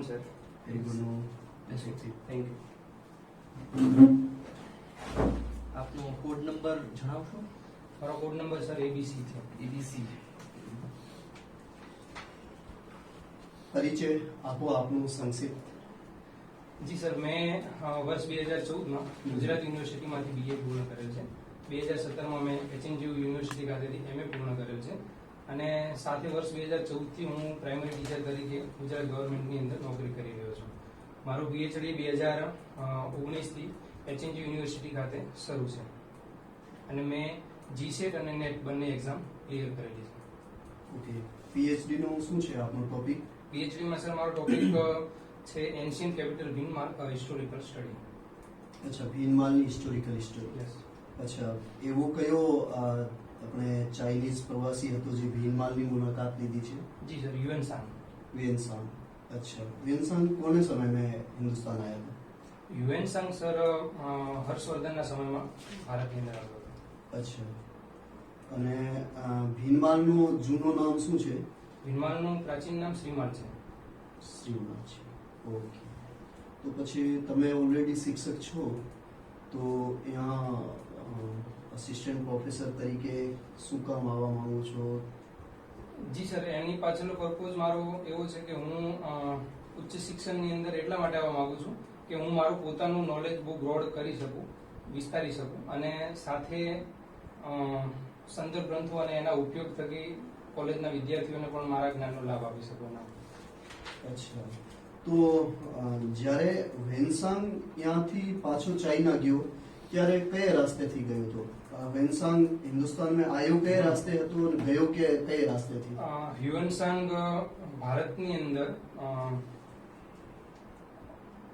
sir. Very good. No. That's it. Thank you. આપનો code number જણાવશો? મારો code number sir ABC છે. ABC. પરિચય આપો આપનું સંક્ષિપ્ત. જી સર, મેં વર્ષ 2014માં ગુજરાત યુનિવર્સિટીમાંથી BA પૂર્ણ કરેલ છે. 2017માં મેં HNGU યુનિવર્સિટી ખાતેથી MA પૂર્ણ કરેલ છે અને સાથે વર્ષ 2014થી હું પ્રાઇમરી ટીચર તરીકે ગુજરાત ગવર્મેન્ટની અંદર નોકરી કરી રહ્યો છું. મારું PhD 2019થી HNGU યુનિવર્સિટી ખાતે શરૂ છે અને મેં GSET અને NET બંને એક્ઝામ ક્લિયર કરેલી છે. ઓકે, PhD નું શું છે આપનો ટોપિક? PhD માં સર મારો ટોપિક છે એન્શિયન્ટ કેપિટલ ભીમમાલ હિસ્ટોરિકલ સ્ટડી. અચ્છા, ભીમમાલની હિસ્ટોરિકલ હિસ્ટોરી. યસ. અચ્છા, એવો કયો આપણે ચાઇનીઝ પ્રવાસી હતો જે ભીમમાલની મુલાકાત લીધી છે? જી સર, હ્યુએન વેનસાંગ. अच्छा, वेनसांग कौन से समय में हिंदुस्तान आया था? હ્યુએન સર હર્ષવર્ધનના સમયમાં ભારતની અંદર આવ્યો હતો. અચ્છા, અને ભીમમાલનું જૂનું નામ શું છે? ભીમમાલનું પ્રાચીન નામ શ્રીમાલ છે. શ્રીમાલ છે. ઓકે, તો પછી તમે ઓલરેડી શિક્ષક છો તો यहाँ અસિસ્ટન્ટ પ્રોફેસર તરીકે શું કામ આવવા માંગો છો? જી સર, એની પાછળનો પર્પોઝ મારો એવો છે કે હું ઉચ્ચ શિક્ષણની અંદર એટલા માટે આવવા માંગુ છું કે હું મારું પોતાનું નોલેજ બહુ બ્રોડ કરી શકું, વિસ્તારી શકું અને સાથે સંદર્ભ ગ્રંથો અને એના ઉપયોગ થકી કોલેજના વિદ્યાર્થીઓને પણ મારા જ્ઞાનનો લાભ આપી શકું. અચ્છા, તો જ્યારે વેનસાંગ ત્યાંથી પાછો ચાઇના ગયો ત્યારે કયા રસ્તેથી ગયો હતો? વેનસાંગ હિન્દુસ્તાન में आयो કયા રાસ્તે હતો અને ગયો કે કયા રાસ્તેથી? હ્યુએન ભારતની અંદર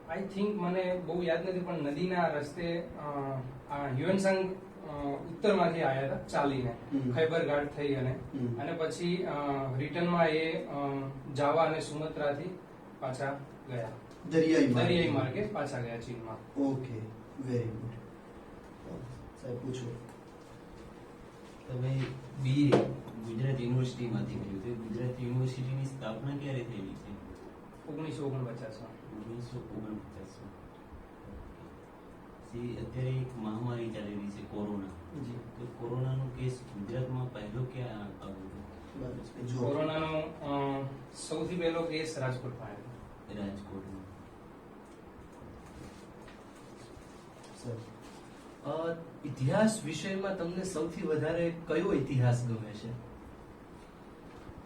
આઈ થિંક મને બહુ યાદ નથી પણ નદીના રસ્તે હ્યુએન ઉત્તરમાંથી આવ્યા હતા ચાલીને, ખૈબર ઘાટ થઈ અને પછી રિટર્નમાં એ જાવા અને સુમત્રાથી પાછા ગયા, દરિયાઈ માર્ગે પાછા ગયા ચીનમાં. Okay, very good. સાહેબ પૂછો. તમે BA ગુજરાત યુનિવર્સિટીમાંથી કર્યું તો ગુજરાત યુનિવર્સિટીની સ્થાપના ક્યારે થયેલી છે? 1949માં. 1949. અત્યારે એક મહામારી ચાલી રહી છે, કોરોના. જી. તો કોરોનાનો કેસ ગુજરાતમાં પહેલો ક્યાં આવ્યો? કોરોનાનો સૌથી પહેલો કેસ રાજકોટમાં આવ્યો. રાજકોટમાં. સર, ઇતિહાસ વિષયમાં તમને સૌથી વધારે કયો ઇતિહાસ ગમે છે?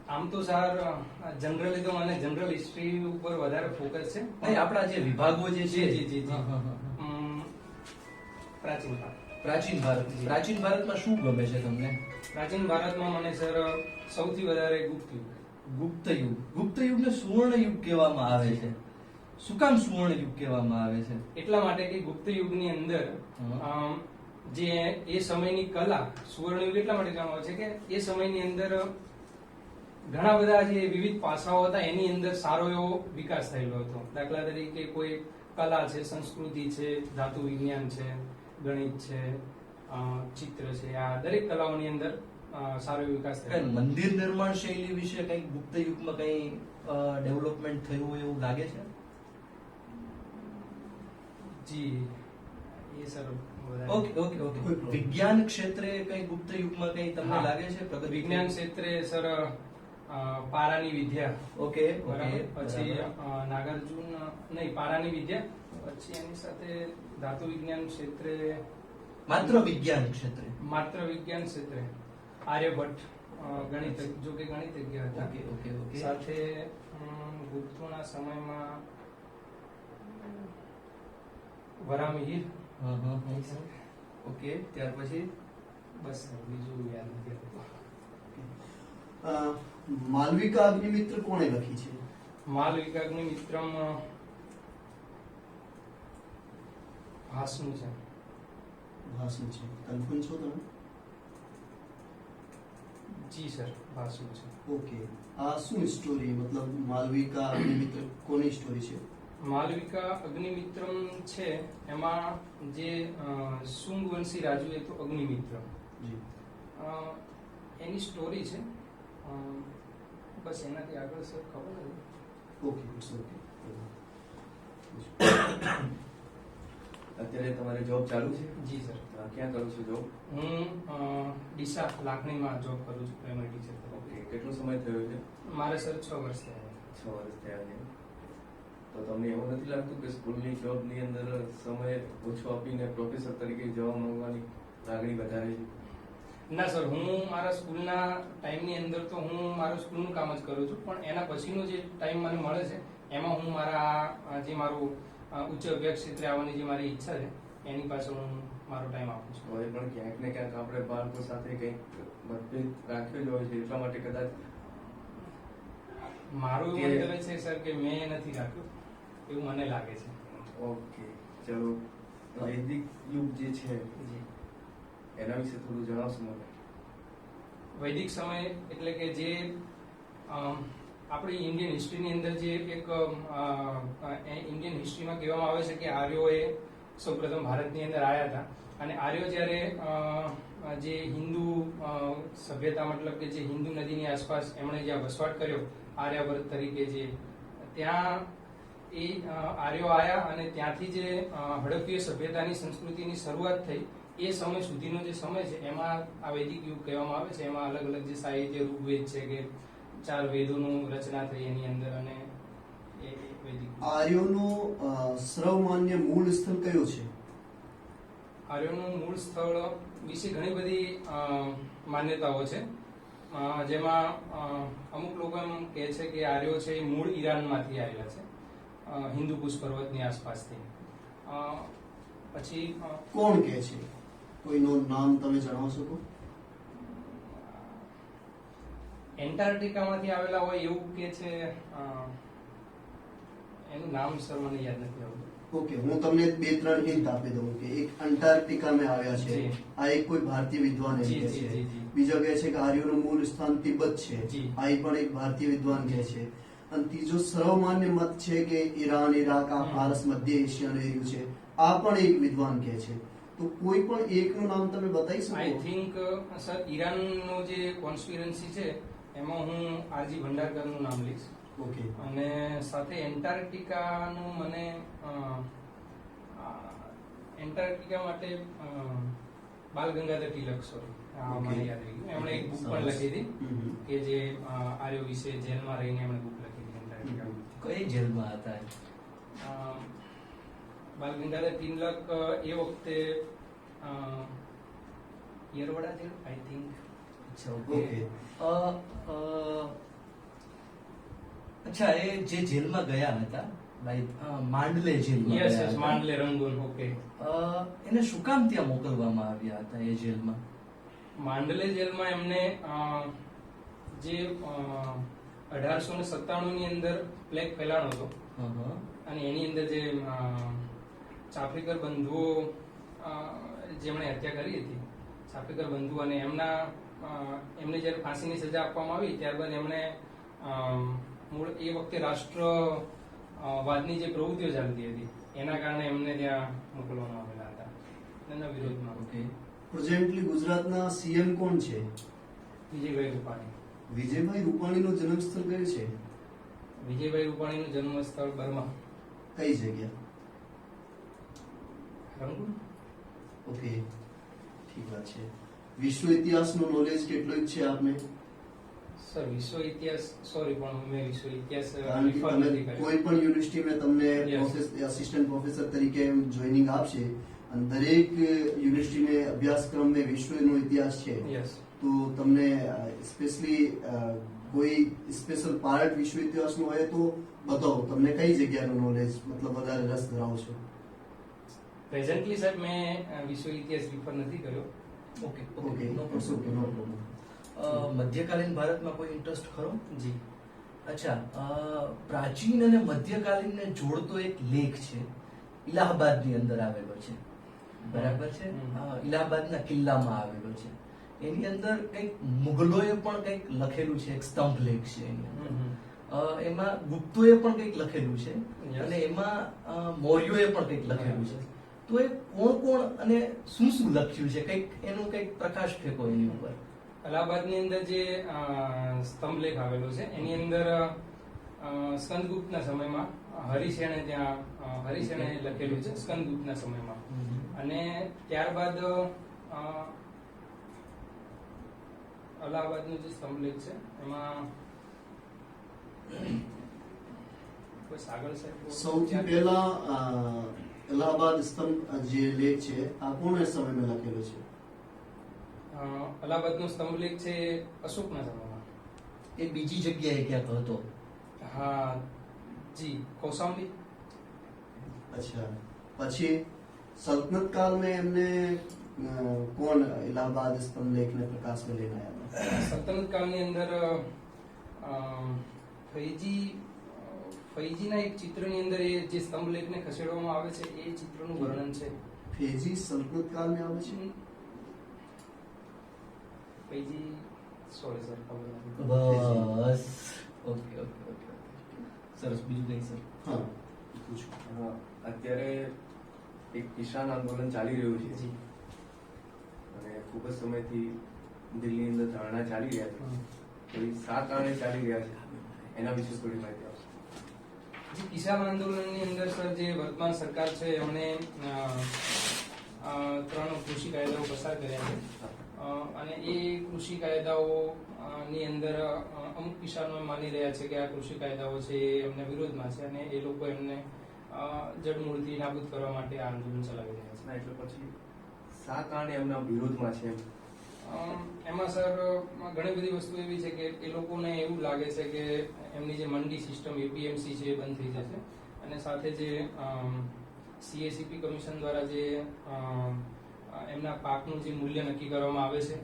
આમ તો સર જનરલી તો મને જનરલ હિસ્ટ્રી ઉપર વધારે ફોકસ છે. નહીં, આપણા જે વિભાગો જે છે. જી. પ્રાચીન ભારત. પ્રાચીન ભારત. પ્રાચીન ભારતમાં શું ગમે છે તમને? પ્રાચીન ભારતમાં મને સર સૌથી વધારે ગુપ્ત યુગ. ગુપ્ત યુગ. ગુપ્ત યુગને સુવર્ણ યુગ કહેવામાં આવે છે. શું કામ સુવર્ણ યુગ કહેવામાં આવે છે? એટલા માટે કે ગુપ્ત યુગની અંદર જે એ સમયની કલા, સુવર્ણ યુગ એટલા માટે કહેવામાં આવે છે કે એ સમયની અંદર ઘણા બધા જે વિવિધ પાસાઓ હતા એની અંદર સારો એવો વિકાસ થયેલો હતો. દાખલા તરીકે કોઈ કલા છે, સંસ્કૃતિ છે, ધાતુ વિજ્ઞાન છે, ગણિત છે, ચિત્ર છે, આ દરેક કલાઓની અંદર સારો એવો વિકાસ થયો. મંદિર નિર્માણ શૈલી વિશે કઈ ગુપ્ત યુગમાં કઈ ડેવલપમેન્ટ થયું હોય એવું લાગે છે? જી, એ સર ઓકે. વિજ્ઞાન ક્ષેત્રે કઈ ગુપ્ત યુગમાં કઈ તમને લાગે છે પ્રગતિ? વિજ્ઞાન ક્ષેત્રે સર પારાની વિદ્યા. ઓકે. પછી નાગાર્જુન નહીં, પારાની વિદ્યા. પછી એની સાથે ધાતુ વિજ્ઞાન ક્ષેત્રે માત્ર વિજ્ઞાન ક્ષેત્રે આર્યભટ્ટ ગણિત, જો કે ગણિતજ્ઞ હતા. ઓકે. સાથે ગુપ્તોના સમયમાં વરામિહિર. ઓકે, ત્યાર પછી બસ બીજું યાદ નથી આવતું. માલવિકા અગ્નિમિત્ર કોણે લખી છે? માલવિકા અગ્નિમિત્રમ ભાસનું છે. ભાસુ છે. કન્ફર્મ છો તમે? જી સર, ભાસનું છે. ઓકે, આ શું સ્ટોરી, મતલબ માલવિકા અગ્નિમિત્ર કોની સ્ટોરી છે? માલવિકા અગ્નિમિત્રમ છે એમાં જે શુંગ વંશી રાજુ એ તો અગ્નિમિત્ર જી, એની સ્ટોરી છે. બસ એનાથી આગળ સર ખબર નથી. Okay, it's okay. અત્યારે તમારે જોબ ચાલુ છે? જી સર. ક્યાં કરો છો જોબ? હું ડીસા લાખણીમાં જોબ કરું છું પ્રાઇમરી ટીચર તરીકે. ઓકે, કેટલો સમય થયો છે? મારે સર 6 વર્ષ થયા છે. 6 વર્ષ થયા છે. તો તમને એવું નથી લાગતું કે સ્કૂલની જોબની અંદર સમય ઓછો આપીને પ્રોફેસર તરીકે જવા માંગવાની લાગણી વધારે છે? ના સર, હું મારા સ્કૂલના ટાઈમની અંદર તો હું મારું સ્કૂલનું કામ જ કરું છું, પણ એના પછીનો જે ટાઈમ મને મળે છે એમાં હું મારા જે મારું ઉચ્ચ અભ્યાસ ક્ષેત્રે આવવાની જે મારી ઈચ્છા છે એની પાછળ હું મારો ટાઈમ આપું છું. હવે પણ ક્યાંક ને ક્યાંક આપણે બાળકો સાથે કંઈક મતભેદ રાખ્યો જ હોય છે, એટલા માટે કદાચ મારું એવું મંતવ્ય છે સર કે મેં નથી રાખ્યું એવું મને લાગે છે. ઓકે, ચલો. વૈદિક યુગ જે છે જી. એના વિશે થોડું જણાવશો મને? વૈદિક સમય એટલે કે જે આપણી ઇન્ડિયન હિસ્ટ્રીની અંદર જે એક ઇન્ડિયન હિસ્ટ્રીમાં કહેવામાં આવે છે કે આર્યોએ સૌપ્રથમ ભારતની અંદર આવ્યા હતા અને આર્યો જ્યારે જે હિન્દુ સભ્યતા મતલબ કે જે હિન્દુ નદીની આસપાસ એમણે જ્યાં વસવાટ કર્યો આર્યાવર્ત તરીકે, જે ત્યાં એ આર્યો આયા અને ત્યાંથી જે હડપ્પીય સભ્યતાની સંસ્કૃતિની શરૂઆત થઈ એ સમય સુધીનો જે સમય છે એમાં આ વૈદિક યુગ કહેવામાં આવે છે. એમાં અલગ અલગ જે સાહિત્ય ઋગ્વેદ છે કે 4 વેદોનું રચના થઈ એની અંદર, અને એ વૈદિક આર્યોનો સર્વમાન્ય મૂળ સ્થળ કયો છે? આર્યોનું મૂળ સ્થળ વિશે ઘણી બધી માન્યતાઓ છે, જેમાં અમુક લોકો એમ કહે છે કે આર્યો છે એ મૂળ ઈરાનમાંથી આવેલા છે, હિન્દુ કુશ પર્વતની આસપાસથી. પછી કોણ કહે છે? કોઈનું નામ તમે જણાવી શકો? એન્ટાર્કટિકામાંથી આવેલા હોય એવું કે છે, એનું નામ સર મને યાદ નથી આવતું. ઓકે, હું તમને 2-3 હિન્ટ આપી દઉં કે એક અંટાર્કટિકામાં આવ્યા છે, જી. આ એક કોઈ ભારતીય વિદ્વાન એમ જી, કહે જી, છે. જી, જી. બીજો કહે છે કે આર્યોનું મૂળ સ્થાન તિબ્બત છે, જી. આ પણ એક ભારતીય વિદ્વાન કહે છે. અને ત્રીજો સર્વમાન્ય મત છે કે ઈરાન, ઇરાક, આ ફારસ, મધ્ય એશિયાનું એરિયું છે, આ પણ એક વિદ્વાન કહે છે. તો કોઈ પણ એકનું નામ તમે બતાવી આઈ શકો? થિંક સર ઈરાનનો જે કોન્સ્પિરન્સી છે એમાં હું આરજી ભંડારકરનું નામ લઈશ, ઓકે, અને સાથે એન્ટાર્કટિકાનું મને એન્ટાર્કટિકા માટે બાલ ગંગાધર તિલક, સોરી, Okay. મને યાદ રહી ગયું. એમણે એક બુક પણ લખી હતી કે જે આર્યો વિશે જેલમાં રહીને એમણે બુક લખી હતી એન્ટાર્કટિકા. કઈ જેલમાં હતા? બાલ ગંગાધર તિલક એ વખતે યરવડા જેલ, આઈ થિંક. અચ્છા, ઓકે. અચ્છા, એ જે જેલમાં ગયા હતા માંડલે જેલમાં યસ ગયા યસ, હતા. માંડલે રંગૂન. ઓકે. એને શું કામ ત્યાં મોકલવામાં આવ્યા હતા એ જેલમાં? માંડલે જેલમાં એમને જે 1897 ની અંદર પ્લેગ ફેલાણો હતો અને એની અંદર જે ચાફ્રિકર બંધુઓ જેમણે હત્યા કરી હતી, ચાફ્રિકર બંધુ, અને એમને જ્યારે ફાંસીની સજા આપવામાં આવી ત્યારબાદ એમણે મૂળ એ વખતે રાષ્ટ્રવાદની જે પ્રવૃત્તિઓ ચાલતી હતી એના કારણે એમને ત્યાં મોકલવામાં આવેલા હતા એના વિરોધમાં. ઓકે. પ્રેઝન્ટલી ગુજરાતના સીએમ કોણ છે? વિજયભાઈ રૂપાણી. વિજયભાઈ રૂપાણીનું જન્મસ્થળ કયું છે? વિજયભાઈ રૂપાણીનું જન્મ સ્થળ બર્મા, કઈ જગ્યા? રંગૂન. ઓકે, ઠીક વાત છે. વિશ્વ ઇતિહાસનો નોલેજ કેટલો જ છે આપને? સર વિશ્વ ઇતિહાસ, સોરી, પણ મેં વિશ્વ ઇતિહાસ કારણ કે refer તમે નથી કર્યો. કોઈ પણ યુનિવર્સિટીમાં તમને Yes. આસિસ્ટન્ટ પ્રોફેસર તરીકે જોઈનિંગ આપશે અને દરેક યુનિવર્સિટીને અભ્યાસક્રમમાં વિશ્વનો ઇતિહાસ છે, Yes. તો તમને સ્પેશિયલી કોઈ સ્પેશિયલ પાર્ટ વિશ્વ ઇતિહાસનો હોય તો બતાવો, તમને કઈ જગ્યાનું નોલેજ મતલબ વધારે રસ ધરાવો છો? પ્રેઝન્ટલી સાહેબ મેં વિશ્વ ઇતિહાસ રિફર નથી કર્યો. ઓકે, ઓકે, નો નો પ્રોબ્લેમ. મધ્યકાલીન ભારતમાં કોઈ ઇન્ટરેસ્ટ ખરો? જી. અચ્છા, પ્રાચીન અને મધ્યકાલીનને જોડતો એક લેખ છે, ઇલાહાબાદની અંદર આવેલો છે, બરાબર છે? ઇલાહાબાદના કિલ્લામાં આવેલો છે. એની અંદર કંઈક મુગલોએ પણ કંઈક લખેલું છે, એક સ્તંભ લેખ છે એની અંદર. એમાં ગુપ્તોએ પણ કંઈક લખેલું છે Yes. અને એમાં મૌર્યોએ પણ કંઈક લખેલું છે. તો એ કોણ કોણ અને શું શું લખ્યું છે, કંઈક એનું કંઈક પ્રકાશ ફેંકો એની ઉપર. અલ્હાબાદની અંદર જે સ્તંભલેખ આવેલો છે એની અંદર સ્કંદગુપ્તના સમયમાં હરિસેણે ત્યાં હરિસેણે લખેલું છે સ્કંદગુપ્તના સમયમાં. અને ત્યારબાદ અલ્હાબાદનો જે સ્તંભલેખ છે એમાં કોઈ સાગર સાહેબ સૌથી પહેલા અલ્હાબાદ સ્તંભ જે લેખ છે આ કોના સમયમાં લખેલો છે? અલ્હાબાદનો સ્તંભલેખ છે અશોકના સમયમાં. એ બીજી જગ્યાએ ક્યાંક હતો. હા જી, કૌશાંબી. अच्छा, પછી सल्तनत काल में हमने कौन इलाहाबाद स्तंभ लेख ने प्रकाश में लेना आया था? સલ્તનત કાળની અંદર ફૈજીના એક ચિત્રની અંદર એ જે સ્તંભલેખને ખસેડવામાં આવે છે એ ચિત્રનું વર્ણન છે. ફેજી સલ્તનત કાળ में આવે છે? ફૈજી સોરી સર, ખબર નથી. બસ. ઓકે ઓકે ઓકે સરસ. બીજું કઈ સર? હા, અત્યારે એક કિસાન આંદોલન ચાલી રહ્યું છે જી. અને ખૂબ જ સમયથી દિલ્હીની અંદર ધરણા ચાલી રહ્યા છે. તો એ શા કારણે ચાલી રહ્યા છે એના વિશે થોડી માહિતી આપશો? જી, કિસાન આંદોલનની અંદર સર જે વર્તમાન સરકાર છે એમણે 3 કૃષિ કાયદાઓ પસાર કર્યા છે. અને એ કૃષિ કાયદાઓ ની અંદર અમુક કિસાનો એમ માની રહ્યા છે કે આ કૃષિ કાયદાઓ છે એ એમના વિરોધમાં છે અને એ લોકો એમને જડમૂળથી નાબૂદ કરવા માટે આ આંદોલન ચલાવી રહ્યા છે. ના, એટલે પછી શા કારણે એમના વિરોધમાં છે? એમાં સર ઘણી બધી વસ્તુ એવી છે કે એ લોકોને એવું લાગે છે કે એમની જે મંડી સિસ્ટમ એપીએમસી છે એ બંધ થઈ જશે અને સાથે જે સીએસીપી કમિશન દ્વારા જે એમના પાકનું જે મૂલ્ય નક્કી કરવામાં આવે છે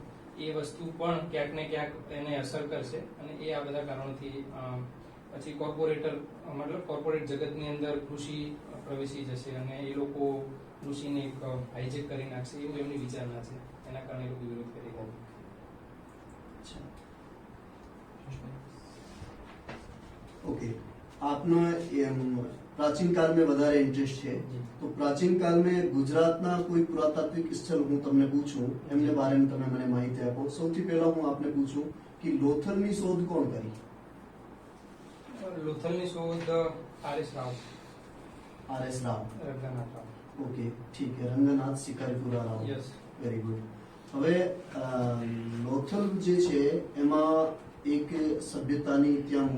એ વસ્તુ પણ ક્યાંક ને ક્યાંક એને અસર કરશે અને એ આ બધા કારણોથી પછી કોર્પોરેટ જગતની અંદર કૃષિ પ્રવેશી જશે અને એ લોકો કૃષિને એક હાઈજેક કરી નાખશે એવું એમની વિચારણા છે. એના કારણે એ લોકો વિરોધ કરી રહ્યા છે. ओके, आपनो प्राचीन काल में વધારે ઇન્ટરેસ્ટ છે તો પ્રાચીન કાલ में ગુજરાતના કોઈ પુરાતાત્વિક સ્થળ હું તમને પૂછું એમને બારેમાં તમે મને માહિતી આપો. સૌથી પહેલા હું આપને પૂછું કે લોથલની શોધ કોણ કરી? લોથલની શોધ આર.એસ. રાવ. આર.એસ. રાવ. રંગનાથ રાવ. ओके, ठीक है. Ranganath Shikaripura Rao. Yes. Very good. હવે લોથલ જે છે એમાં એક સભ્યતાની ત્યાં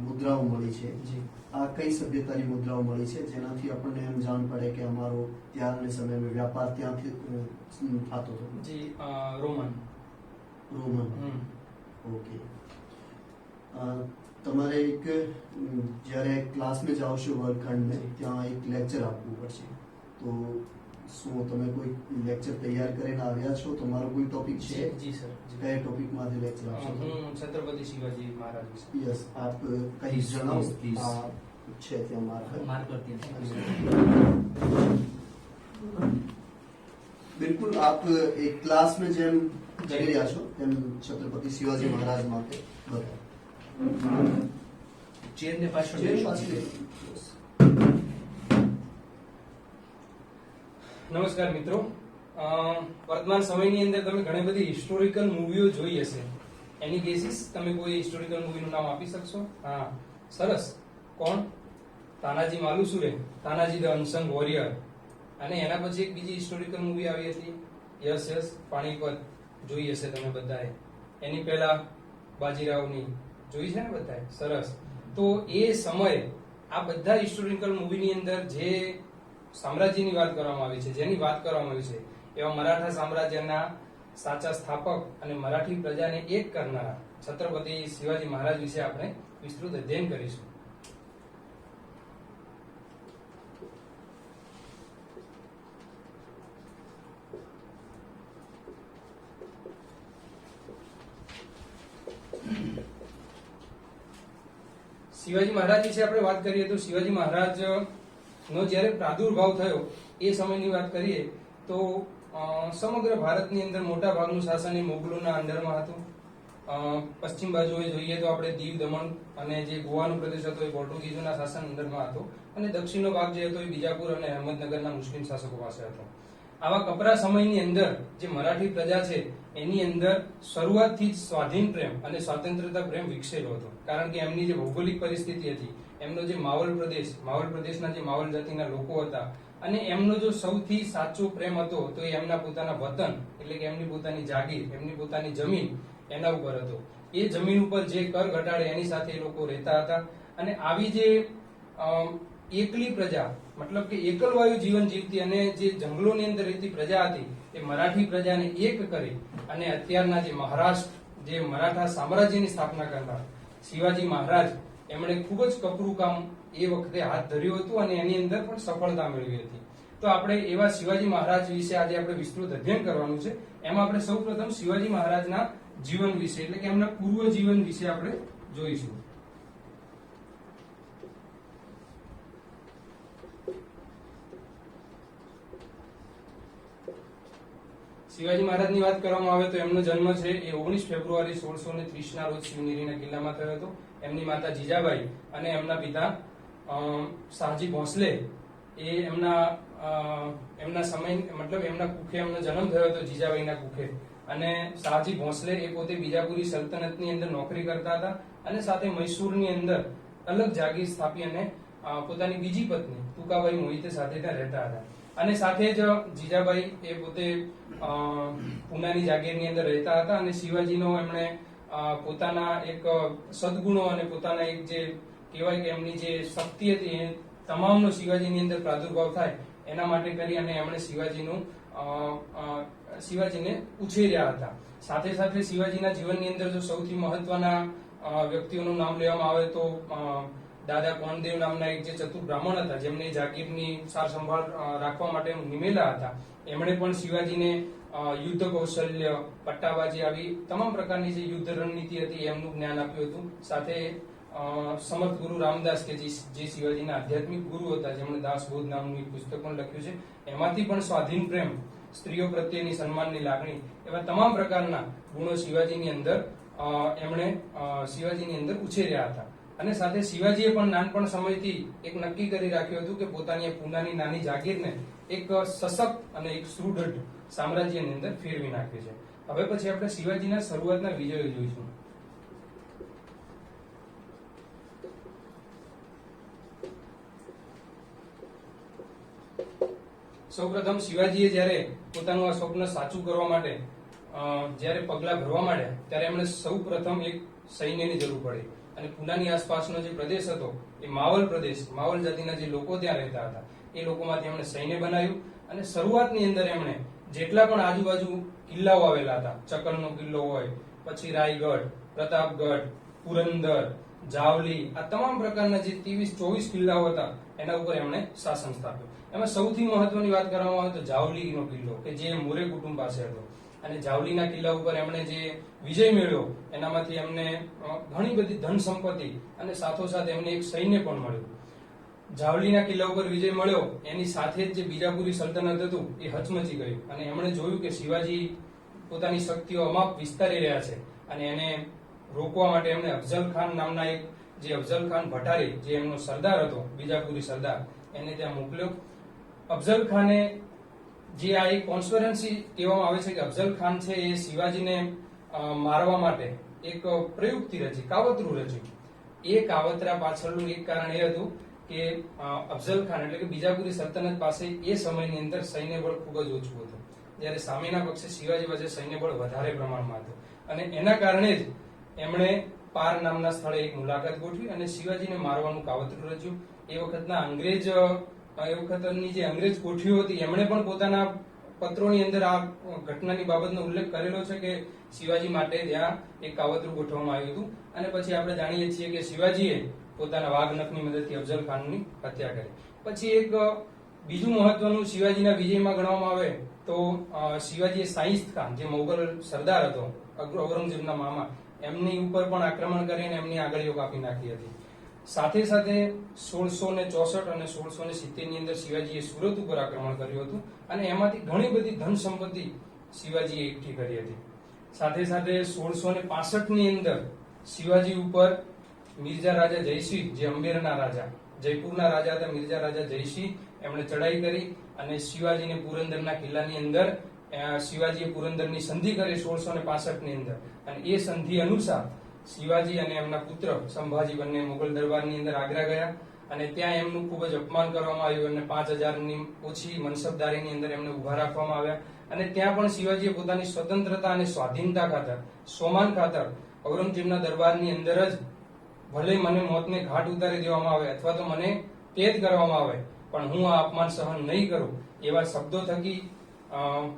મુદ્રાઓ મળી છે. જી. આ કઈ સભ્યતાની મુદ્રાઓ મળી છે જેનાથી આપણને એમ જાણ પડે કે અમારો ત્યારના સમયમાં વ્યાપાર ત્યાંથી થતો હતો? જી, રોમન. રોમન. ઓકે. તમારે એક જ્યારે ક્લાસમાં જાઓ છો વર્ગખંડમાં ત્યાં એક લેક્ચર આપવું પડશે. તો શું તમે કોઈ લેક્ચર તૈયાર કરીને આવ્યા છો? તમારો કોઈ ટોપિક છે? જી સર. કયા ટોપિકમાંથી લેક્ચર આપશો? હું છત્રપતિ શિવાજી મહારાજ વિશે. યસ, આપ કઈ જણાવો. આ છે ત્યાં માર્ક. બિલકુલ, આપ એક ક્લાસ में જેમ કરી રહ્યા છો તેમ છત્રપતિ શિવાજી મહારાજ માટે બતાવો. ચેરને પાછળ નમસ્કાર મિત્રો. વર્તમાન સમયની અંદર તમે ઘણી બધી હિસ્ટોરિકલ મૂવીઓ જોઈ હશે. એની બેસિસ તમે કોઈ હિસ્ટોરિકલ મૂવીનું નામ આપી શકશો? હા, સરસ. કોણ? Tanaji Malusare, Tanaji the unsung warrior. અને એના પછી એક બીજી હિસ્ટોરિકલ મૂવી આવી હતી, યસ યસ, પાણીપત. જોઈ હશે તમે બધાએ. એની પહેલા બાજીરાવની જોઈ છે ને બધાએ? સરસ. તો એ સમયે આ બધા હિસ્ટોરિકલ મૂવીની અંદર જે સામ્રાજ્યની વાત કરવામાં આવી છે, જેની વાત કરવામાં આવી છે, એવા મરાઠા સામ્રાજ્યના સાચા સ્થાપક અને મરાઠી પ્રજાને એક કરનારા છત્રપતિ શિવાજી મહારાજ વિશે આપણે વિસ્તૃત અધ્યયન કરીશું. શિવાજી મહારાજ વિશે આપણે વાત કરીએ તો શિવાજી મહારાજ નો જ્યારે પ્રાદુર્ભાવ થયો એ સમયની વાત કરીએ તો સમગ્ર ભારતની અંદર મોટા ભાગનું શાસન એ મોગલોના અંડરમાં હતું. પશ્ચિમ બાજુએ જોઈએ તો આપણે દીવ, દમણ અને જે ગોવાનો પ્રદેશ હતો એ પોર્ટુગીઝોના શાસન અંડરમાં હતો અને દક્ષિણનો ભાગ જે હતો એ બીજાપુર અને અહમદનગરના મુસ્લિમ શાસકો પાસે હતો. આવા કપરા સમયની અંદર જે મરાઠી પ્રજા છે એની અંદર શરૂઆતથી જ સ્વાધીન પ્રેમ અને સ્વતંત્રતા પ્રેમ વિકસેલો હતો, કારણ કે એમની જે ભૌગોલિક પરિસ્થિતિ હતી એમનો જે માવલ પ્રદેશના જે માવલ જાતિના લોકો હતા અને એમનો જો સૌથી સાચો પ્રેમ હતો તો એ એમના પોતાના વતન એટલે કે એમની પોતાની જાગીર, એમની પોતાની જમીન એના ઉપર હતો. એ જમીન ઉપર જે કર ઘટાડે એની સાથે એ લોકો રહેતા હતા. અને આવી જે એકલી પ્રજા મતલબ કે એકલવાયુ જીવન જીવતી અને જે જંગલોની અંદર રહેતી પ્રજા હતી એ મરાઠી પ્રજાને એક કરી અને અત્યારના જે મહારાષ્ટ્ર જે મરાઠા સામ્રાજ્યની સ્થાપના કરનાર શિવાજી મહારાજ એમણે ખૂબ જ કપરું કામ એ વખતે હાથ ધર્યું હતું અને એની અંદર પણ સફળતા મેળવી હતી. તો આપણે એવા શિવાજી મહારાજ વિશે આજે આપણે વિસ્તૃત અધ્યયન કરવાનું છે. એમાં આપણે સૌપ્રથમ શિવાજી મહારાજના જીવન વિશે એટલે કે એમના પૂર્વ જીવન વિશે આપણે જોઈશું. શિવાજી મહારાજની વાત કરવામાં આવે તો એમનો જન્મ છે એ 19 ફેબ્રુઆરી 1630 ના રોજ શિવનેરીના કિલ્લામાં થયો હતો. એમની માતા જીજાબાઈ અને એમના પિતા શાહજી ભોંસલે એ એમના સમય મતલબ એમના કુખે એમનો જન્મ થયો હતો, જીજાબાઈના કુખે. અને શાહજી ભોંસલે એ પોતે બીજાપુરી સલ્તનતની અંદર નોકરી કરતા હતા અને સાથે મૈસૂરની અંદર અલગ જાગીર સ્થાપી અને પોતાની બીજી પત્ની તુકાબાઈ મોહિતે સાથે ત્યાં રહેતા હતા. અને સાથે જ જીજાબાઈ એ પોતે પૂનાની જાગીરની અંદર રહેતા હતા અને શિવાજીનો એમણે પોતાના એક સદગુણો અને પોતાના એક જે કહેવાય કે એમની જે શક્તિ હતી એ તમામનો શિવાજીની અંદર પ્રાદુર્ભાવ થાય એના માટે કરી અને એમણે શિવાજીને ઉછેર્યા હતા. સાથે સાથે શિવાજીના જીવનની અંદર જો સૌથી મહત્વના વ્યક્તિઓનું નામ લેવામાં આવે તો દાદા કોંડદેવ નામના એક જે ચતુર બ્રાહ્મણ હતા જેમને જાગીરની સાર સંભાળ રાખવા માટે નિમેલા હતા. એમણે પણ શિવાજીને યુદ્ધ કૌશલ્ય, પટ્ટાબાજી આવી તમામ પ્રકારની જે યુદ્ધ રણનીતિ હતી એમનું જ્ઞાન આપ્યું હતું. સાથે સમર્થ ગુરુ રામદાસ કે જે શિવાજીના આધ્યાત્મિક ગુરુ હતા જેમણે દાસબોધ નામનું એક પુસ્તક પણ લખ્યું છે. એમાંથી પણ સ્વાધીન પ્રેમ, સ્ત્રીઓ પ્રત્યેની સન્માનની લાગણી એવા તમામ પ્રકારના ગુણો શિવાજીની અંદર ઉછેર્યા હતા. અને સાથે શિવાજીએ પણ નાનપણ સમયથી એક નક્કી કરી રાખ્યું હતું કે પોતાની પૂનાની નાની જાગીરને એક સશક્ત અને એક સુદૃઢ સામ્રાજ્યની અંદર ફેરવી નાખે છે. હવે પછી આપણે શિવાજીના શરૂઆતના વિજયો જોઈશું. સૌપ્રથમ શિવાજીએ જ્યારે પોતાનું આ સ્વપ્ન સાચું કરવા માટે જ્યારે પગલા ભરવા માંડ્યા ત્યારે એમણે સૌપ્રથમ એક સૈન્યની જરૂર પડી. અને પૂનાની આસપાસનો જે પ્રદેશ હતો એ માવલ પ્રદેશ, માવલ જાતિના જે લોકો ત્યાં રહેતા હતા એ લોકોમાંથી એમણે સૈન્ય બનાવ્યું. અને શરૂઆતની અંદર એમણે જેટલા પણ આજુબાજુ કિલ્લાઓ આવેલા હતા, ચકલનો કિલ્લો હોય, પછી રાયગઢ, પ્રતાપગઢ, પુરંદર, જાવલી, આ તમામ પ્રકારના જે 23-24 કિલ્લાઓ હતા એના ઉપર એમણે શાસન સ્થાપ્યું. એમાં સૌથી મહત્વની વાત કરવામાં આવે તો જાવલીનો કિલ્લો કે જે મોરે કુટુંબ પાસે હતો. અને જાવલીના કિલ્લા ઉપર એમણે જે વિજય મેળવ્યો એનામાંથી એમને ઘણી બધી ધન સંપત્તિ અને સાથોસાથ એમને એક સૈન્ય પણ મળ્યું. જાવલીના કિલ્લા ઉપર વિજય મળ્યો એની સાથે જ જે બીજાપુરી સલ્તનત હતું એ હચમચી ગયું અને એમણે જોયું કે શિવાજી પોતાની શક્તિઓ અમાપ વિસ્તારી રહ્યા છે અને એને રોકવા માટે એમણે અફઝલ ખાન નામના એક જે અફઝલ ખાન ભટારી જે એમનો સરદાર હતો, બીજાપુરી સરદાર, એને ત્યાં મોકલ્યો. અફઝલ ખાને જે આ એક કોન્સ્પિરન્સી કહેવામાં આવે છે કે અફઝલ ખાન છે એ શિવાજીને મારવા માટે એક પ્રયુક્તિ રચી, કાવતરું રચ્યું. એ કાવતરા પાછળનું એક કારણ એ હતું કે અફઝલ ખાન એટલે કે બીજાપુરી સલ્તનત પાસે એ સમયની અંદર સૈન્ય બળ ખૂબ જ ઓછું હતું, જ્યારે સામેના પક્ષે શિવાજી પાસે સૈન્ય બળ વધારે પ્રમાણમાં હતું. અને એના કારણે જ એમણે પાર નામના સ્થળે એક મુલાકાત ગોઠવી અને શિવાજીને મારવાનું કાવતરું રચ્યું. એ વખતની જે અંગ્રેજ કોઠીઓ હતી એમણે પણ પોતાના પત્રોની અંદર આ ઘટનાની બાબતનો ઉલ્લેખ કરેલો છે કે શિવાજી માટે ત્યાં એક કાવતરું ગોઠવવામાં આવ્યું હતું. અને પછી આપણે જાણીએ છીએ કે શિવાજીએ પોતાના વાઘનખની મદદથી અફઝલ ખાનની હત્યા કરી. પછી એક બીજું મહત્વનું શિવાજીના વિજયમાં ગણવામાં આવે તો શિવાજીએ સાઈસ્ત ખાન જે મોગલ સરદાર હતો, ઔરંગઝેબના મામા, એમની ઉપર પણ આક્રમણ કરીને એમની આગળીઓ કાપી નાખી હતી. સાથે સાથે 1664 અને 1670 ની અંદર શિવાજીએ સુરત ઉપર આક્રમણ કર્યું હતું અને એમાંથી ઘણી બધી ધન સંપત્તિ શિવાજીએ એકઠી કરી હતી. સાથે સાથે 1665 ની અંદર શિવાજી ઉપર મિર્ઝા રાજા જયસિંહ જે અંબેરના રાજા, જયપુરના રાજા હતા મિર્ઝા રાજા જયસિંહ, એમણે ચડાઈ કરી અને શિવાજીને પુરંદરના કિલ્લાની અંદર શિવાજીએ પુરંદરની સંધિ કરી 1665 ની અંદર. અને એ સંધિ અનુસાર શિવાજી અને એમના પુત્ર સંભાજી બંને મુગલ દરબારની અંદર આગ્રા ગયા અને ત્યાં એમનું ખૂબ જ અપમાન કરવામાં આવ્યું અને 5000ની ઓછી મનસબદારીની અંદર એમને ઉભા રાખવામાં આવ્યા અને ત્યાં પણ શિવાજીએ પોતાની સ્વતંત્રતા અને સ્વાધીનતા ખાતર સોમાન ખાતર ઔરંગઝેબના દરબારની અંદર જ ભલે મને મોતને ઘાટ ઉતારી દેવામાં આવે અથવા તો મને કેદ કરવામાં આવે પણ હું આ અપમાન સહન નહીં કરું એવા શબ્દો થકી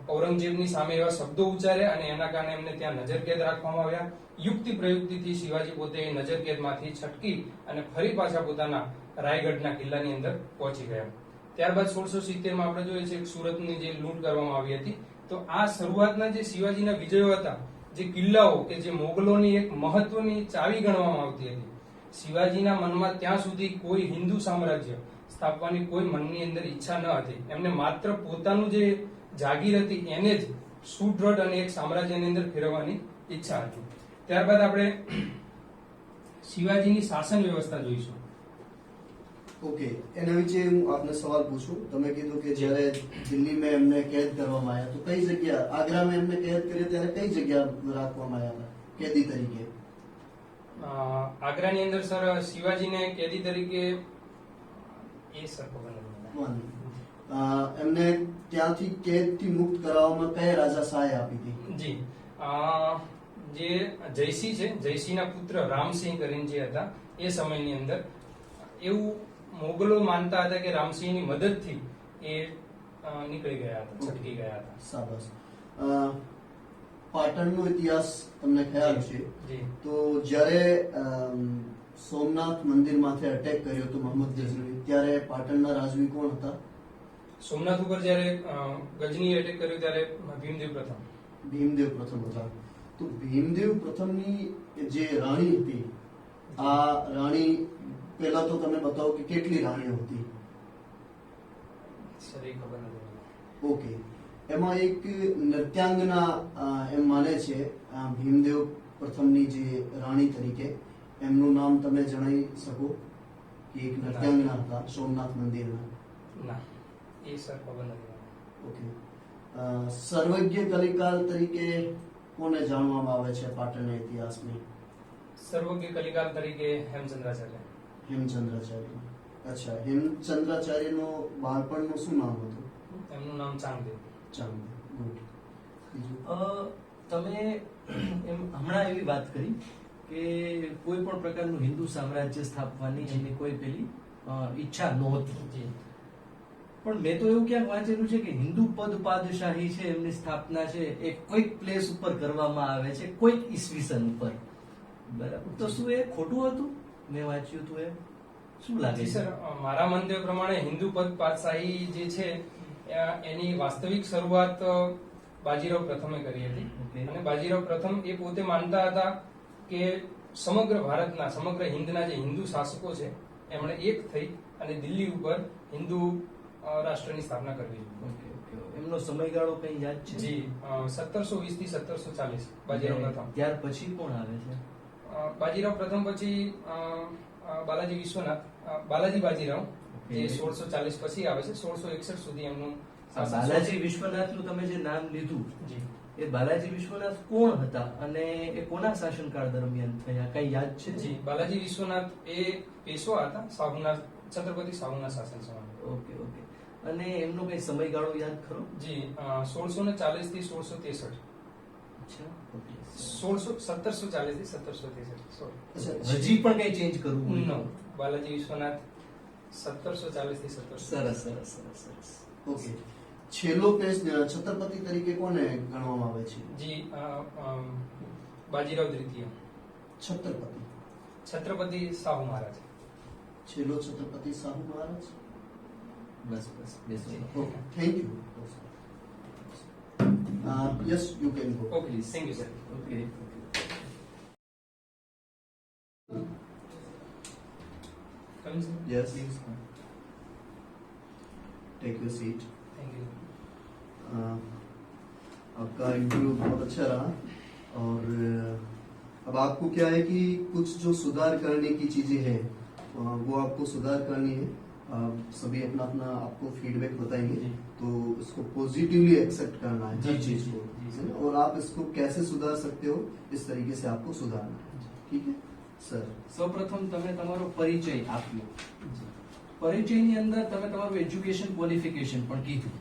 ઔરંગઝેબની સામે એવા શબ્દો ઉચ્ચાર્યા અને એના કારણે એમને ત્યાં નજરકેદ રાખવામાં આવ્યા. યુક્તિ પ્રયુક્તિથી શિવાજી પોતે એ નજરકેદમાંથી છટકી અને ફરી પાછા પોતાના રાયગઢના કિલ્લાની અંદર પહોંચી ગયા. ત્યારબાદ 1670 માં આપણે જોઈએ છીએ કે સુરતની જે લૂંટ કરવામાં આવી હતી. તો આ શરૂઆતના જે શિવાજીના વિજયો હતા, જે કિલ્લાઓ કે જે મોગલોની એક મહત્વની ચાવી ગણવામાં આવતી હતી, શિવાજીના મનમાં ત્યાં સુધી કોઈ હિન્દુ સામ્રાજ્ય સ્થાપવાની કોઈ મનની અંદર ઈચ્છા ન હતી. એમને માત્ર પોતાનું જે જાગીર હતી એને જ સુદૃઢ અને એક સામ્રાજ્યની અંદર ફેરવવાની ઈચ્છા હતી. ત્યારબાદ આપણે શિવાજીની શાસન વ્યવસ્થા જોઈશું. ઓકે, એના વિશે હું આપને સવાલ પૂછું. તમે કીધું કે જ્યારે દિલ્હીમાં એમને કેદ કરવામાં આવ્યા, તો કઈ જગ્યા, આગ્રામાં એમને કેદ કર્યા ત્યારે કઈ જગ્યા રાખવામાં આવ્યા હતા કેદી તરીકે? આગ્રાની અંદર સર શિવાજીને કેદી તરીકે એ સર ખબર નથી. એમને ત્યાંથી કેદથી મુક્ત કરાવવામાં કયા રાજા સહાય આપી હતી? જી, જે જયસિંહ છે, જયસિંહના પુત્ર રામસિંહ કરીને જે હતા એ સમયની અંદર એવું મોગલો માનતા હતા કે રામસિંહની મદદથી એ નીકળી ગયા હતા, છટકી ગયા હતા. સાબસ. પાટણનો ઇતિહાસ તમને ખ્યાલ છે? જી. તો જ્યારે સોમનાથ મંદિર માથે અટેક કર્યો હતો મોહમ્મદ ગઝનવી, ત્યારે પાટણના રાજવી કોણ હતા? સોમનાથ ઉપર જ્યારે ગજનીએ અટેક કર્યો ત્યારે ભીમદેવ પ્રથમ. ભીમદેવ પ્રથમ હતા. તો ભીમદેવ પ્રથમની જે રાણી હતી, આ રાણી પહેલા તો તમે બતાવો કે કેટલી રાણીઓ હતી? સર એ ખબર નથી. ઓકે, એમાં એક નૃત્યાંગના એમ માને છે ભીમદેવ પ્રથમની જે રાણી તરીકે, એમનું નામ તમે જણાવી શકો? કે એક નૃત્યાંગના હતા સોમનાથ મંદિરના. ના, એ સર ખબર નથી. ઓકે, સર્વજ્ઞ કલિકાલ તરીકે કોને જાણવામાં આવે છે પાટણના ઇતિહાસમાં? સર્વજ્ઞ કલિકાલ તરીકે હેમચંદ્રાચાર્ય. હેમચંદ્રાચાર્ય. અચ્છા, હેમચંદ્રાચાર્યનો બાળપણનું શું નામ હતું? એમનું નામ ચાંગદેવ. ચાંદ. ગુડ. બીજું? તમે એમ હમણાં એવી વાત કરી કે કોઈ પણ પ્રકારનું હિન્દુ સામ્રાજ્ય સ્થાપવાની એમની કોઈ પેલી ઈચ્છા નહોતી. જી. પણ મેં તો એવું ક્યાંક વાંચેલું છે કે હિન્દુ પદ પાદશાહી છે, એમની સ્થાપના છે એ કોઈક પ્લેસ ઉપર કરવામાં આવે છે, કોઈક ઈસવીસન ઉપર. બરાબર, તો શું એ ખોટું હતું? મેં વાંચ્યું હતું, એ શું લાગે જી છે? સર, મારા મંતવ્ય પ્રમાણે હિન્દુ પદ પાતશાહી જે છે એની વાસ્તવિક શરૂઆત બાજીરાવ પ્રથમે કરી હતી. Okay. અને બાજીરાવ પ્રથમ એ પોતે માનતા હતા કે સમગ્ર ભારતના, સમગ્ર હિન્દના જે હિન્દુ શાસકો છે એમણે એક થઈ અને દિલ્હી ઉપર હિન્દુ રાષ્ટ્રની સ્થાપના કરવી. Okay, okay. એમનો સમયગાળો કઈ યાદ છે? જી, 1720 થી 1740 બાજીરાવ પ્રથમ. ત્યાર પછી કોણ આવે છે? બાજીરાવ પ્રથમ પછી બાલાજી વિશ્વનાથ, બાલાજી બાજીરાવ, જે Okay. 1640 પછી આવે છે. 1661 સુધી એમનું આ બાલાજી વિશ્વનાથનું તમે જે નામ લીધું, જી. એ બાલાજી વિશ્વનાથ કોણ હતા અને એ કોના શાસનકાળ દરમિયાન થયા, કઈ યાદ છે? જી, બાલાજી વિશ્વનાથ એ પેશવા હતા સાહુના, છત્રપતિ સાહુના શાસન સમયે. Okay, okay. અને એમનો કઈ સમયગાળો યાદ ખરો? જી, 1640 થી 1663. અચ્છા, ઓકે. 1740 થી 1763. સોરી. અચ્છા, હજી પણ કઈ ચેન્જ કરવું હોય? નો, બાલાજી વિશ્વનાથ 1740 થી 1763. સરસ, સરસ, સરસ, સરસ. ઓકે. છેલ્લો પેજ છત્રપતિ તરીકે કોને ગણવામાં આવે છે? જી, બાજીરાવ દ્વિતીય. છત્રપતિ. છત્રપતિ સાહુ મહારાજ. છેલ્લો છત્રપતિ સાહુ મહારાજ. બસ, બસ, બેસો. Okay, thank you. Yes, you can go. Okay, thank you sir. Okay. Yes. Take your seat. Thank you. आपका इंटरव्यू बहुत अच्छा रहा और अब आपको क्या है कि कुछ जो सुधार करने की चीजें हैं वो आपको सुधार करनी है. आप सभी अपना अपना आपको फीडबैक बताएंगे जी. तो इसको पॉजिटिवली एक्सेप्ट करना है जी, हर जी, चीज जी, को, जी, है ना? और आप इसको कैसे सुधार सकते हो, इस तरीके से आपको सुधारना है. ઠીક है સર સૌપ્રથમ તમે તમારો પરિચય આપ્યો. પરિચયની અંદર તમે તમારું એજ્યુકેશન ક્વોલિફિકેશન પણ કીધું.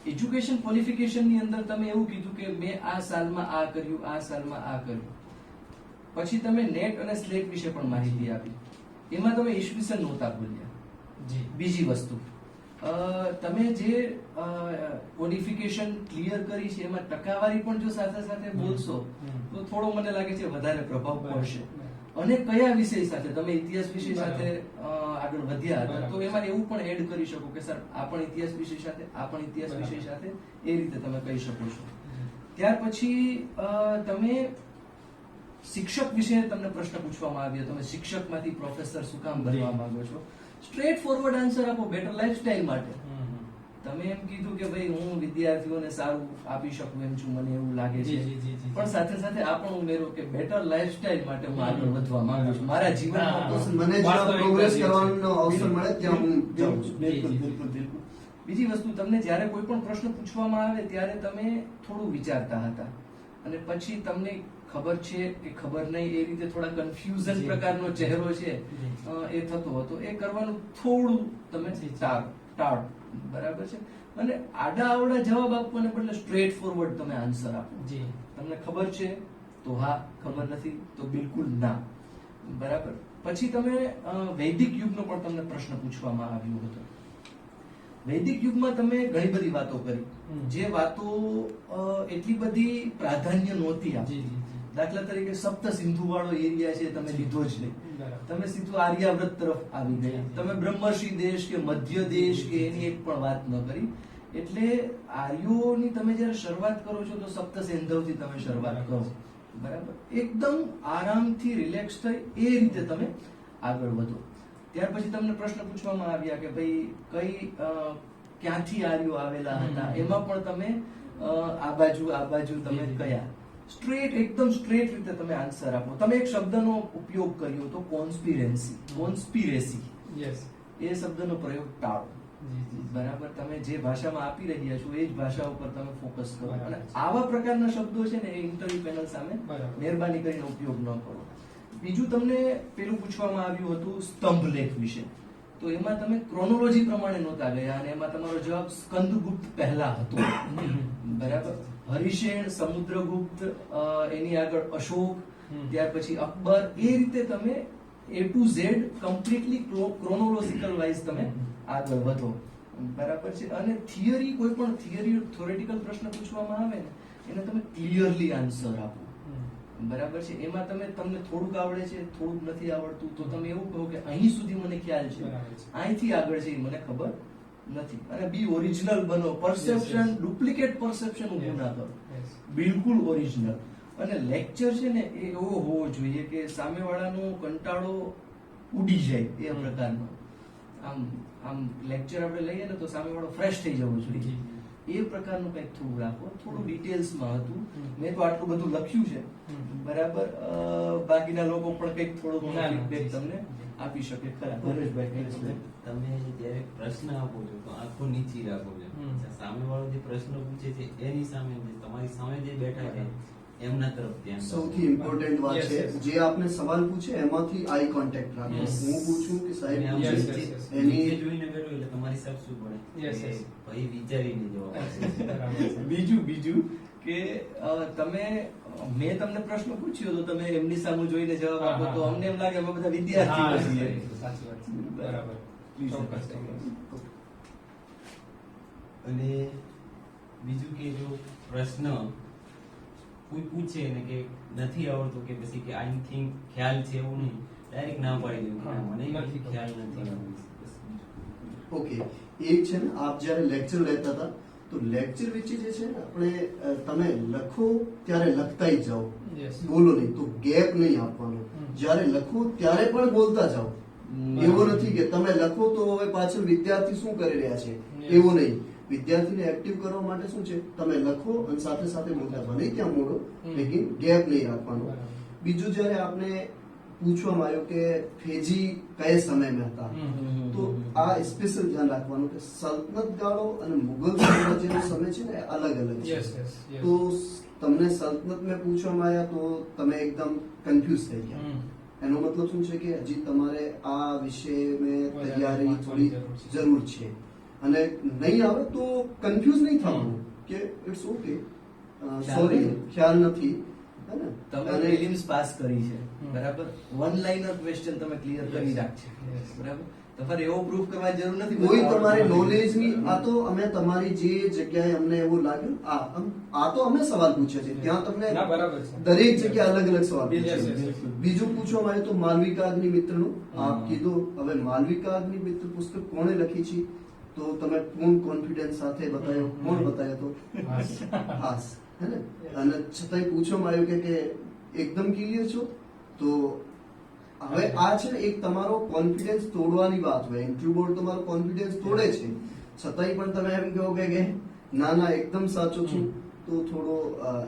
એજ્યુકેશન ક્વોલિફિકેશન ની અંદર તમે એવું કીધું કે મેં આ સાલમાં આ કર્યું, આ સાલમાં આ કર્યું. પછી તમે નેટ અને સ્લેટ વિશે પણ માહિતી આપી. એમાં તમે ઈસવીસન નહોતા બોલ્યા. જી બીજી વસ્તુ, તમે જે ક્વોલિફિકેશન ક્લિયર કરી છે એમાં ટકાવારી પણ જો સાથે સાથે બોલશો તો થોડો મને લાગે છે વધારે પ્રભાવ પડશે. અને કયા વિષય સાથે તમે ઇતિહાસ વિષય સાથે આગળ વધ્યા હતા તો એમાં એવું પણ એડ કરી શકો કે સર આ પણ ઇતિહાસ વિષય સાથે, આ પણ ઇતિહાસ વિષય સાથે, એ રીતે તમે કહી શકો છો. ત્યાર પછી તમે શિક્ષક વિશે તમને પ્રશ્ન પૂછવામાં આવ્યો, તમે શિક્ષકમાંથી પ્રોફેસર શું કામ બનવા માંગો છો? સ્ટ્રેટ ફોરવર્ડ આન્સર આપો બેટર લાઈફસ્ટાઈલ માટે. તમે એમ કીધું કે ભાઈ હું વિદ્યાર્થીઓને સારું આપી શકું એમ છું, મને એવું લાગે છે, પણ સાથે સાથે આ પણ ઉમેરો કે બેટર લાઈફસ્ટાઈલ માટે હું આગળ વધવા માંગુ છું મારા જીવનમાં. મને જ્યાં પ્રોગ્રેસ કરવાનો અવસર મળે ત્યાં હું જાઉં છું. બિલકુલ બિલકુલ બિલકુલ. બીજી વસ્તુ, તમને જ્યારે કોઈ પણ પ્રશ્ન પૂછવામાં આવે ત્યારે તમે થોડું વિચારતા હતા અને પછી તમને ખબર છે કે ખબર નહીં એ રીતે થોડા કન્ફ્યુઝન પ્રકારનો ચહેરો છે એ થતો હતો. એ કરવાનું થોડું તમે ટાળ. બરાબર છે. અને આડા આવડા જવાબ આપવાને બદલે સ્ટ્રેટ ફોરવર્ડ તમે આન્સર આપો. જી તમને ખબર છે તો હા, ખબર નથી તો બિલકુલ ના. બરાબર. પછી તમે વૈદિક યુગનો પણ તમને પ્રશ્ન પૂછવામાં આવ્યો હતો. વૈદિક યુગમાં તમે ઘણી બધી વાતો કરી, જે વાતો એટલી બધી પ્રાધાન્ય નહોતી આપી. દાખલા તરીકે સપ્ત સિંધુ વાળો એરિયા છે તમે લીધો જ નહીં. તમે સીધું આર્યાવ્રત તરફ આવી ગયા. તમે બ્રહ્મર્ષિ દેશ કે મધ્ય દેશ કે એની એક પણ વાત ન કરી. એટલે આર્યોની તમે જયારે શરૂઆત કરો છો તો સપ્ત સિંધુથી તમે શરૂઆત કરો. બરાબર. એકદમ આરામથી રિલેક્સ થઈ એ રીતે તમે આગળ વધો. ત્યાર પછી તમને પ્રશ્ન પૂછવામાં આવ્યા કે ભાઈ ક્યાંથી આર્યો આવેલા હતા, એમાં પણ તમે આ બાજુ તમે કયા. સ્ટ્રેટ, એકદમ સ્ટ્રેટ રીતે તમે આન્સર આપો. તમે એક શબ્દનો ઉપયોગ કર્યો તો કોન્સ્પિરેસી. યસ. એ શબ્દનો પ્રયોગ ટાળો. બરાબર. તમે જે ભાષામાં આપી રહ્યા છો એ જ ભાષા ઉપર તમે ફોકસ કરો. અને આવા પ્રકારના શબ્દો છે ને એ ઇન્ટરવ્યુ પેનલ સામે મહેરબાની કરીને ઉપયોગ ન કરો. બીજું તમને પેલું પૂછવામાં આવ્યું હતું સ્તંભ લેખ વિશે. તો એમાં તમે ક્રોનોલોજી પ્રમાણે નહોતા ગયા અને એમાં તમારો જવાબ સ્કંદગુપ્ત પહેલા હતો. બરાબર. હરિશેન, સમુદ્રગુપ્ત, એની આગળ અશોક, ત્યાર પછી અકબર, એ રીતે તમે A to Z completely chronological wise તમે આગળ વધો. બરાબર છે. અને થિયરી, કોઈ પણ થિયોરેટિકલ પ્રશ્ન પૂછવામાં આવે ને એને તમે ક્લિયરલી આન્સર આપો. બરાબર છે. એમાં તમને થોડુંક આવડે છે, થોડુંક નથી આવડતું તો તમે એવું કહો કે અહીં સુધી મને ખ્યાલ છે, અહીંથી આગળ છે મને ખબર નથી. અને બી ઓરિજિનલ બનો. પરસેપ્શન, ડુપ્લિકેટ પરસેપ્શન ઊભું ના કરો. બિલકુલ ઓરિજિનલ. અને લેક્ચર છે ને એ એવો હોવો જોઈએ કે સામેવાળાનો કંટાળો ઉડી જાય એ પ્રકારનો. આમ લેક્ચર આપણે લઈએ ને તો સામેવાળો ફ્રેશ થઈ જવો જોઈએ એ પ્રકારનું કંઈક થોડું રાખો. થોડું ડિટેલ્સમાં હતું. મેં તો આટલું બધું લખ્યું છે. બરાબર. બાકીના લોકો પણ કંઈક થોડું ફીડબેક તમને આપી શકે ખરા. હરેશભાઈ, તમે જયારે પ્રશ્ન આપો છો તો આંખો નીચી રાખો છો. સામે વાળો જે પ્રશ્ન પૂછે છે એની સામે તમારી સામે જે બેઠા છે એમના તરફ ધ્યાન. સૌથી ઇમ્પોર્ટન્ટ વાત છે જે આપને સવાલ પૂછે એમાંથી આઈ કોન્ટેક્ટ રાખો. હું પૂછું કે સાહેબ પૂછે એની જોઈને બેઠો એટલે તમારી સાહેબ શું પડે ભાઈ વિચારીને જવાબ આપશે. બીજું કે મેં તમને પ્રશ્ન પૂછ્યો તો તમે એમની સામે જોઈને જવાબ આપો તો અમને એમ લાગે અમે બધા વિદ્યાર્થીઓ છીએ. સાચી વાત છે. બરાબર. અને બીજું કે જો પ્રશ્ન કોઈ પૂછે ને કે નથી આવડતું કે પછી કે આઈ થિંક ખ્યાલ છે એવું નહીં, ડાયરેક્ટ ના પાડી દેવું કે મને નથી ખ્યાલ નથી. ઓકે. એક છે ને આપ જ્યારે લેક્ચર લેતા હતા તો લેક્ચર વચ્ચે જે છે ને આપણે તમે લખો ત્યારે લખતા જાઓ, બોલો નહીં. તો ગેપ નહીં આપવાનો. જ્યારે લખો ત્યારે પણ બોલતા જાઓ. એવું નથી કે તમે લખો તો હવે પાછળ વિદ્યાર્થી શું કરી રહ્યા છે એવું નહીં. વિદ્યાર્થીને એક્ટિવ કરવા માટે શું છે તમે લખો અને સાથે સાથે બોલતા ભલે ત્યાં મોડો, લેકિન ગેપ નહીં રાખવાનો. બીજું જ્યારે આપણે પૂછવામાં આવ્યું કે ફેજી કયા સમયમાં હતા હમ. તો આ સ્પેશિયલ ધ્યાન રાખવાનું કે સલ્તનત ગાળો અને મુગલ સામ્રાજ્યનો સમય છે ને એ અલગ અલગ છે. Yes, yes, yes. તો તમને સલ્તનત મેં પૂછવામાં આવ્યા તો તમે એકદમ કન્ફ્યુઝ થઈ ગયા. હમ. એનો મતલબ શું છે કે હજી તમારે આ વિશે મેં વધારે તૈયારી વાંચવાની થોડી જરૂર જરૂર છે અને નહીં આવે તો કન્ફ્યુઝ નહીં થવાનું કે ઇટ્સ ઓકે સોરી ખ્યાલ નથી હે ને તમે અને પ્રિલિમ્સ પાસ કરી છે હમ. બરાબર વન લાઇનર ક્વેશ્ચન તમે ક્લિયર કરી Yes. રાખશે Yes. બરાબર તમારે એવો પ્રૂફ કરવાની જરૂર નથી કોઈ તમારી નોલેજની આ તો અમે તમારી જે જગ્યાએ અમને એવું લાગ્યું આ તો અમે સવાલ પૂછ્યા છે ત્યાં તમને ના, બરાબર છે. દરેક જગ્યાએ અલગ અલગ સવાલ Yes, પૂછ્યા yes, છે. yes. બીજું પૂછવામાં આવ્યું તો માલવિકા અગ્નિ મિત્રનું આપ હા. કીધું હવે માલવિકા અગ્નિ મિત્ર પુસ્તક કોણે લખી છે તો તમે પૂર્ણ કોન્ફિડન્સ સાથે બતાવ્યો કોણ બતાવ્યો તો હાસ. હાસ હે ને અને છતાંય પૂછવામાં આવ્યું કે એકદમ ક્લિયર છો તો હવે આ છે ને એક તમારો કોન્ફિડન્સ તોડવાની વાત હોય ઇન્ટરવ્યુ બોર્ડ તમારો કોન્ફિડન્સ તોડે છે છતાંય પણ તમે એમ કહો કે ના ના એકદમ સાચો છું તો થોડો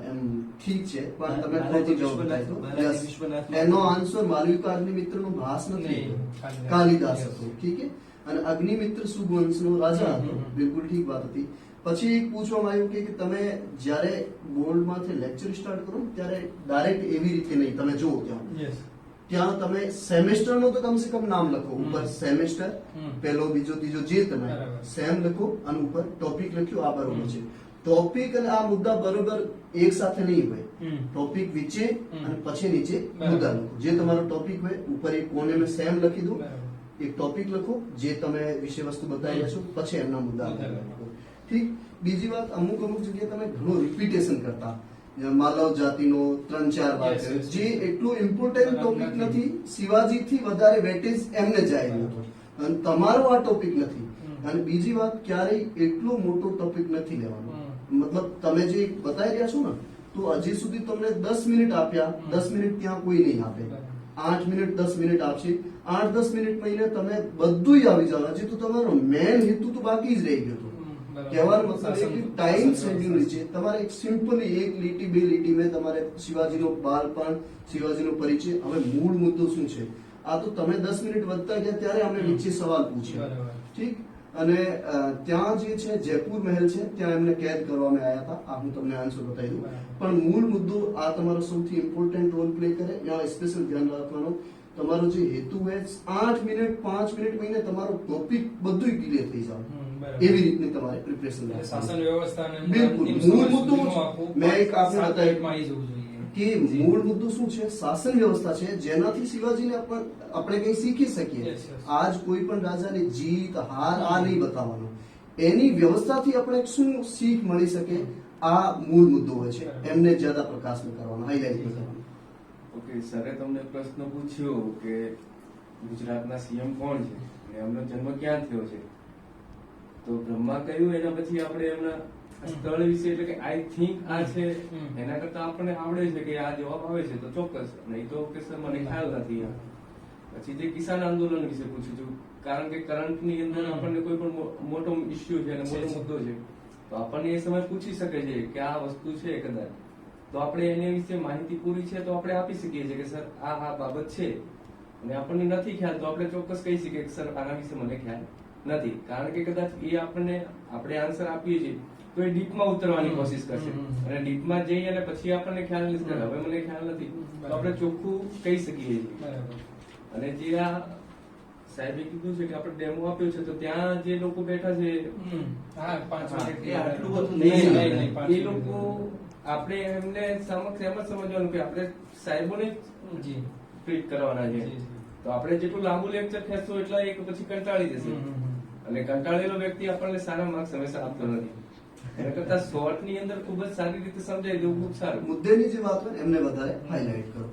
એમ ઠીક છે પણ તમે બાલાજી ખોટું જવાબ વિશ્વનાથ- આપ્યો. બાલાજી Yes. વિશ્વનાથ- એનો આન્સર માલવિકા અગ્નિમિત્રનો ભાસ નથી નહીં, હતો. કાલિદાસ. કાલિદાસ Yes. હતો ઠીક છે અને અગ્નિમિત્ર સુગવંશનો રાજા હતો હમ. બિલકુલ ઠીક વાત હતી પછી એક પૂછવામાં આવ્યું કે તમે જ્યારે બોર્ડમાંથી લેક્ચર સ્ટાર્ટ કરો ને ત્યારે ડાયરેક્ટ એવી રીતે નહીં તમે જુઓ Yes. ત્યાં તમે સેમેસ્ટર નો તો કમસે કમ નામ લખો હમ. ઉપર સેમેસ્ટર હમ. પહેલો બીજો ત્રીજો જે તમે બરાબર. સેમ લખો અને ઉપર ટોપિક લખ્યો આ બરોબર છે ટોપિક અને આ મુદ્દા બરોબર એક સાથે નહીં હોય હમ. ટોપિક વચ્ચે હમ. અને પછી નીચે બરાબર. મુદ્દા લખો જે તમારો ટોપિક હોય ઉપર એક કોને મેં સેમ લખી દો બરાબર. એક ટોપિક લખો જે તમે વિષય વસ્તુ બતાવી રહ્યા છો પછી એમના મુદ્દા મુદ્દા લખો ઠીક બીજી વાત અમુક જગ્યાએ તમે ઘણું રિપીટેશન કરતા માલવ જાતિનો 3-4 વાર Yes, કર્યો. yes. જે એટલું ઇમ્પોર્ટન્ટ બરાબર ટોપિક નથી. નથી શિવાજી થી વધારે વેટેજ એમને જાય હતો અને તમારો આ ટોપિક નથી હમ. અને બીજી વાત ક્યારેય એટલો મોટો ટોપિક નથી લેવાનો હમ. મતલબ તમે જે બતાવી રહ્યા છો ને તો હજી સુધી તમને 10 મિનિટ આપ્યા હમ. 10 મિનિટ ત્યાં કોઈ નહીં આપે બરાબર. 8 મિનિટ 10 મિનિટ આપશે 8-10 મિનિટ મહિને તમે બધું આવી જાવ હજી તો તમારો મેન હેતુ તો બાકી જ રહી ગયો હતો બરાબર. કહેવાનો મતલબ એ કે શાસન- ટાઈમ શાસન શેડ્યુલ વ્યવસ્થા. છે તમારે એક સિમ્પલી એક લીટી બે લીટી મેં તમારે શિવાજીનો બાળપણ શિવાજીનો પરિચય હવે મૂળ મુદ્દો શું છે આ તો તમે 10 મિનિટ વધતા ગયા ત્યારે અમે વચ્ચે સવાલ પૂછ્યા બરાબર. ઠીક અને ત્યાં જે છે જયપુર મહેલ છે ત્યાં એમને કેદ કરવામાં આવ્યા હતા આ હું તમને આન્સર બતાવી દઉં બરાબર. પણ મૂળ મુદ્દો આ તમારો સૌથી ઇમ્પોર્ટન્ટ રોલ પ્લે કરે ત્યાં સ્પેશિયલ ધ્યાન રાખવાનો તમારો જે હેતુ હોય 8 મિનિટ 5 મિનિટ મહિને તમારો ટોપિક બધું ક્લિયર થઈ જાય હમ, બરાબર. એવી રીતની તમારે પ્રિપરેશન એટલે શાસન વ્યવસ્થા અને બિલકુલ. અંતિમ મૂળ સમય મુદ્દો સુધીનું આખું મેં એક આપને સાત બતાવ્યું. મિનિટમાં આવી જવું જોઈએ. કે મૂળ મુદ્દો શું છે શાસન વ્યવસ્થા છે જેનાથી શિવાજીને આપણે કંઈ શીખી શકીએ Yes, yes. આજ કોઈ પણ રાજાની જીત હાર આ નહીં બતાવવાનો એની વ્યવસ્થાથી આપણે શું શીખ મળી શકે આ મૂળ મુદ્દો હોય છે એમને જ્યાદા પ્રકાશમાં કરવાનો હાઇલાઇટ કરવાનો ઓકે સરે તમને પ્રશ્ન પૂછ્યો કે ગુજરાતના સીએમ કોણ છે અને એમનો જન્મ ક્યાં થયો છે તો બ્રહ્મા કહ્યું એના પછી આપણે એમના સ્થળ વિશે એટલે કે આઈ થિંક આ છે હમ. એના કરતા આપણને આવડે છે કે આ જવાબ આવે છે તો ચોક્કસ નહીં તો કે સર મને ખ્યાલ નથી એમ. પછી જે કિસાન આંદોલન વિશે પૂછ્યું છું કારણ કે કરંટ ની અંદર હમ. આપણને કોઈ પણ મોટો ઇસ્યુ છે અને મોટો છે. મુદ્દો છે તો આપણને એ સમય પૂછી શકે છે કે આ વસ્તુ છે કદાચ તો આપણે એની વિશે માહિતી પૂરી છે તો આપણે આપી શકીએ છીએ કે સર આ બાબત છે અને આપણને નથી ખ્યાલ તો આપણે ચોક્કસ કહી શકીએ કે સર આના વિશે મને ખ્યાલ નથી કારણ કે કદાચ એ આપણને આપણે આન્સર આપીએ છીએ તો એ ડીપમાં ઉતરવાની કોશિશ કરશે અને ડીપમાં જઈ અને પછી આપણને ખ્યાલ નથી કે હવે મને ખ્યાલ નથી તો આપણે ચોખ્ખું કહી શકીએ છીએ બરાબર. અને જે આ સાહેબે કીધું છે કે આપણે ડેમો આપ્યો છે તો ત્યાં જે લોકો બેઠા છે હમ. હા, 5 હા, મિનિટ. એ આટલું બધું નહીં, નહીં. નહીં, 5 એ લોકો આપણે એમને સમક્ષ એમ જ સમજવાનું કે આપણે સાહેબોને જી. ટ્રીટ કરવાના છે જી, જી. તો આપણે જેટલું લાંબુ લેક્ચર ખેંચશું એટલા એક પછી કંટાળી જશે હમ, હમ, હમ. અને કંટાળેલો વ્યક્તિ આપણને સારા માર્ક્સ હંમેશા આપતો નથી એના કરતા શોર્ટ ની અંદર ખૂબ જ સારી રીતે સમજાય દેવું ખૂબ સારું મુદ્દેની જે વાત હોય ને એમને વધારે હાઇલાઇટ કરો